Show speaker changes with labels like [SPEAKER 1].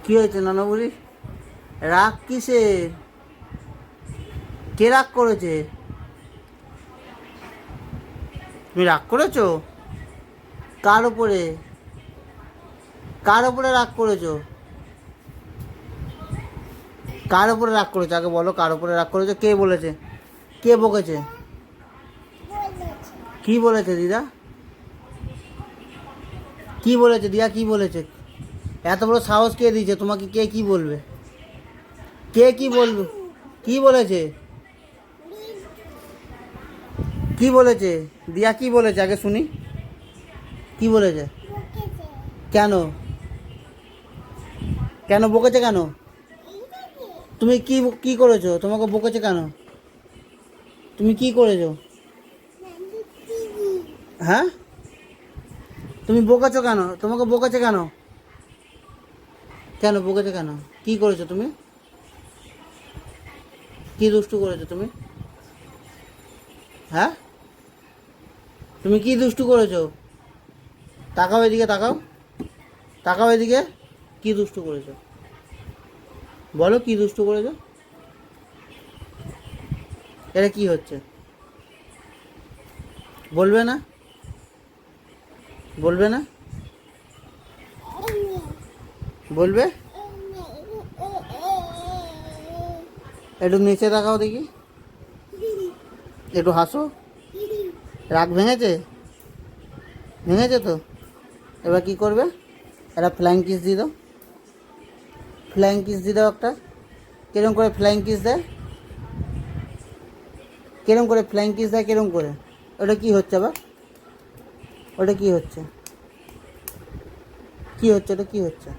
[SPEAKER 1] কি হয়েছে নানা বুড়ি? রাগ কিসের? কে রাগ করেছে? তুমি রাগ করেছো? কার উপরে? কার উপরে রাগ করেছো? কার উপরে রাগ করেছো আগে বলো, কার উপরে রাগ করেছো? কে বলেছে? কে বকেছে? কি বলেছে দিদা? কি বলেছে দিয়া? কি বলেছে? এত বড় সাহস কে দিয়েছে তোমাকে? কে কি বলবে? কে কি বলবে? কি বলেছে? কি বলেছে দিয়া? কি বলেছে আগে শুনি। কি বলেছে? কেন? কেন বকেছে কেন? তুমি কি কি করেছো? তোমাকে বকেছে কেন? তুমি কি করেছো? হ্যাঁ, তুমি বকেছো কেন? তোমাকে বকেছে কেন? কেন বকেছে কেন? কি করেছো তুমি? কি দুষ্টু করেছো তুমি? হ্যাঁ, তুমি কি দুষ্টু করেছো? তাকাও এদিকে, তাকাও, তাকাও এদিকে। কি দুষ্টু করেছো? বলো কি দুষ্টু করেছো? এটা কি হচ্ছে? বলবে না? বলবে না? বলবে? একটু নিচে তাকাও দেখি, একটু হাসো। রাগ ভেঙেছে? ভেঙেছে তো? এবার কি করবে? একটা ফ্লাইং কিস দিয়ে দাও। ফ্লাইং কিস দিয়ে দাও একটা। কিরম করে ফ্লাইং কিস দেয়? কিরম করে ফ্লাইং কিস দেয়? কিরম করে? ওটা কি হচ্ছে আবার? ওটা কি হচ্ছে? কি হচ্ছে? ওটা কি হচ্ছে?